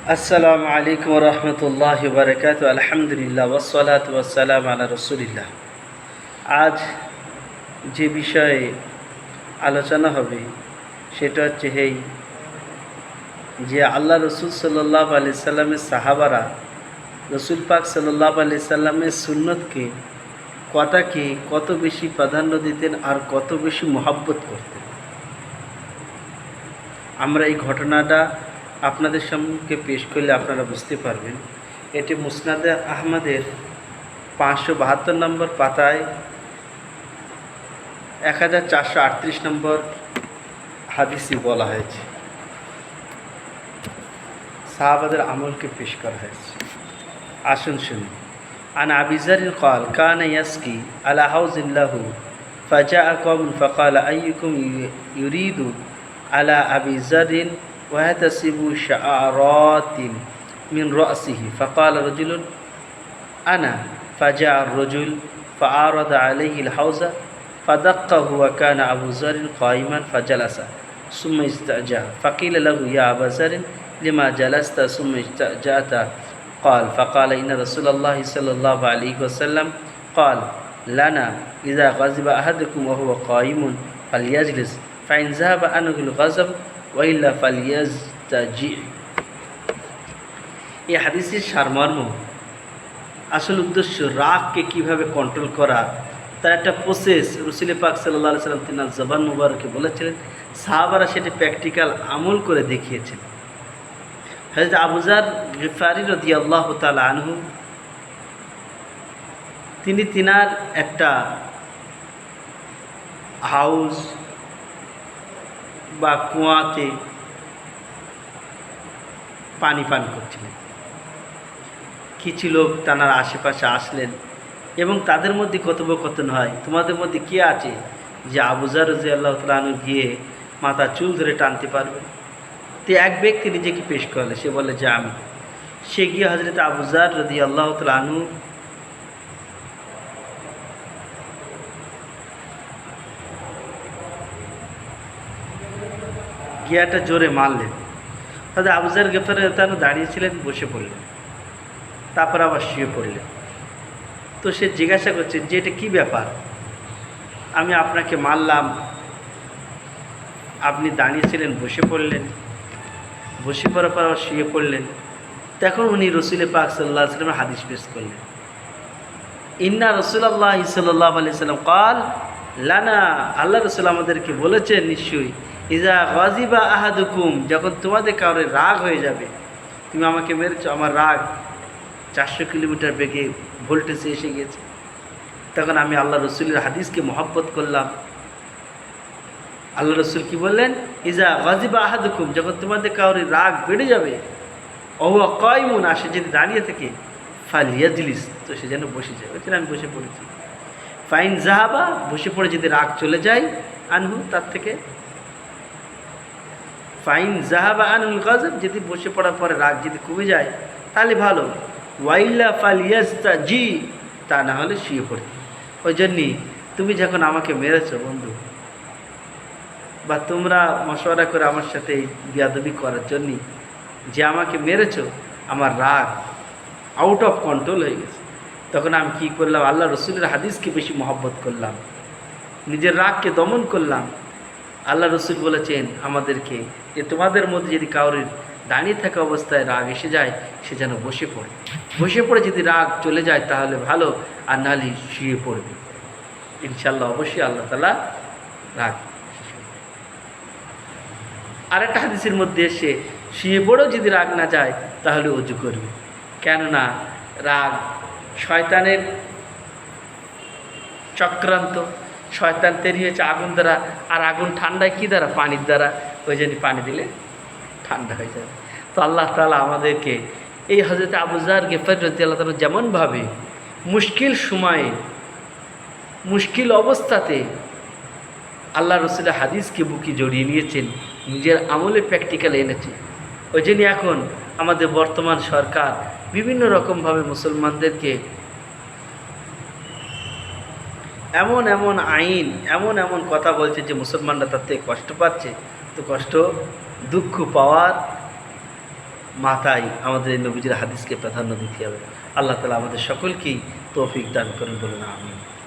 আসসালামু আলাইকুম রহমতুল্লাহ বারকাত আলহামদুলিল্লাহ ওয়াসসালাতু ওয়াসসালামু আলা রাসূলিল্লাহ। আজ যে বিষয়ে আলোচনা হবে সেটা হচ্ছে যে আল্লাহ রসুল সাল্লাল্লাহু আলাইহি সাল্লামের সাহাবারা রসুল পাক সাল্লাল্লাহু আলাইহি সাল্লামের সুন্নতকে কথাকে কত বেশি প্রাধান্য দিতেন আর কত বেশি মহব্বত করতেন। আমরা এই ঘটনাটা আপনাদের সম্মুখে পেশ করলে আপনারা বুঝতে পারবেন। এটি মুসনাদে আহমদের 572 নম্বর পাতায় 1438 নম্বর হাদিসে বলা হয়েছে, সাহাবাদের আমলকে পেশ করা হয়েছে। আসুন শুনি। আন আবি যার قال كان يسقي على حوض له فجاء قوم فقال أيكم يريد على أبي ذر ويحتسب شعرات من رأسه فقال رجل أنا فجاء الرجل فعارض عليه الحوض فدقه وكان أبو ذر قائما فجلس ثم استأجى فقيل له يا أبا ذر لما جلست ثم استأجأت قال فقال إن رسول الله صلى الله عليه وسلم قال لنا إذا غضب أحدكم وهو قائم فليجلس فإن ذهب عنه الغضب ওয়াইল্লা ফালিয়াজতাজি। এই হাদিসের সারমর্ম, আসল উদ্দেশ্য রাগকে কিভাবে কন্ট্রোল করা, তার একটা প্রসেস রাসূল পাক সাল্লাল্লাহু আলাইহি সাল্লাম তিনার জবান মুবারকে বলেছিলেন। সাহাবারা সেটি প্র্যাকটিক্যাল আমল করে দেখিয়েছেন। হযরত আবু যার গিফারি রাদিয়াল্লাহু তাআলা আনহু তিনি তিনার একটা হাউস বা কুয়াতে পানি পান করছিলেন। কিছু লোক তানার আশেপাশে আসলেন এবং তাদের মধ্যে কথোপকথন হয়, তোমাদের মধ্যে কে আছে যে আবু যার রাদিয়াল্লাহু তাআলা আনহু গিয়ে মাথা চুল ধরে টানতে পারবে? তো এক ব্যক্তি নিজেকে পেশ করলে, সে বলে যে আমি। সে গিয়ে হযরত আবু যার রাদিয়াল্লাহু তাআলা আনহু গিয়াটা জোরে মারলেন। তাদের আবু যার গিফারি দাঁড়িয়েছিলেন, বসে পড়লেন, তারপর আবার শুয়ে পড়লেন। তো সে জিজ্ঞাসা করছে যে এটা কী ব্যাপার, আমি আপনাকে মারলাম, আপনি দাঁড়িয়েছিলেন, বসে পড়লেন, বসে পড়ার পর আবার শুয়ে পড়লেন। তখন উনি রাসূল পাক সাল্লাল্লাহু আলাইহি ওয়াসাল্লামের হাদিস পেশ করলেন, ইন্না রাসূলুল্লাহ সাল্লাল্লাহু আলাইহি ওয়াসাল্লাম قال লানা, আল্লাহ রাসূল আমাদেরকে বলেছেন নিশ্চয়ই, ইজা গাজিবা আহাদুকুম, যখন তোমাদের কারোর রাগ হয়ে যাবে, তুমি আমাকে মেরেছো, আমার রাগ 400 কিলোমিটার বেগে ভোল্টেজে এসে গেছে, তখন আমি আল্লাহ রসুলের হাদিসকে মহব্বত করলাম। আল্লাহ রসুল কি বললেন, ইজা গাজিবা আহাদুকুম, যখন তোমাদের কারোর রাগ বেড়ে যাবে, ওয়া কায়িমুন, আসে যদি দাঁড়িয়ে থাকে, ফালিয়াজলিস, তো সে যেন বসে যায়। বলছেন আমি বসে পড়েছি। ফাইন জাহাবা, বসে পড়ে যদি রাগ চলে যায়, আনহু, তার থেকে, ফাইন জাহাবা আনুল গাজব, যদি বসে পড়ার পরে রাগ যদি কমে যায় তাহলে ভালো, ওয়াইল্লা ফালিয়াজতাজি, তা না হলে শুয়ে পড়তে। ওই জন্যই তুমি যখন আমাকে মেরেছো বন্ধু, বা তোমরা মশওয়ারা করে আমার সাথে বিয়াদবি করার জন্যই যে আমাকে মেরেছো, আমার রাগ আউট অফ কন্ট্রোল হয়ে গেছে। তখন আমি কী করলাম, আল্লাহ রসুলের হাদিসকে বেশি মহব্বত করলাম, নিজের রাগকে দমন করলাম। আল্লাহ রসুল বলেছেন আমাদেরকে যে তোমাদের মধ্যে যদি কাউরের দাঁড়িয়ে থাকা অবস্থায় রাগ এসে যায়, সে যেন বসে পড়ে, বসে পড়ে যদি রাগ চলে যায় তাহলে ভালো, আর নাহলে শুয়ে পড়বে। ইনশাল্লাহ অবশ্যই আল্লাহ তাআলা রাগ। আরেকটা হাদিসের মধ্যে এসে শুয়ে পড়েও যদি রাগ না যায় তাহলে ওযু করবে, কেননা রাগ শয়তানের চক্রান্ত। শয়তান তৈরি হয়েছে আগুন দ্বারা, আর আগুন ঠান্ডায় কী দ্বারা? পানির দ্বারা। ওই জন্য পানি দিলে ঠান্ডা হয়ে যাবে। তো আল্লাহ তাআলা আমাদেরকে এই হযরত আবু যার গিফারি রাদিয়াল্লাহু তাআলা যেমনভাবে মুশকিল সময়ে, মুশকিল অবস্থাতে আল্লাহ রসুলের হাদিসকে বুকে জড়িয়ে নিয়েছেন, নিজের আমলে প্র্যাকটিক্যাল এনেছে। ওই জন্য এখন আমাদের বর্তমান সরকার বিভিন্ন রকমভাবে মুসলমানদেরকে এমন এমন আইন, এমন এমন কথা বলছে যে মুসলমানরা তার থেকে কষ্ট পাচ্ছে। তো কষ্ট দুঃখ পাওয়ার মাথায় আমাদের এই নবীজির হাদিসকে প্রাধান্য দিতে হবে। আল্লাহ তাআলা আমাদের সকলকেই তৌফিক দান করেন, বলুন আমিন।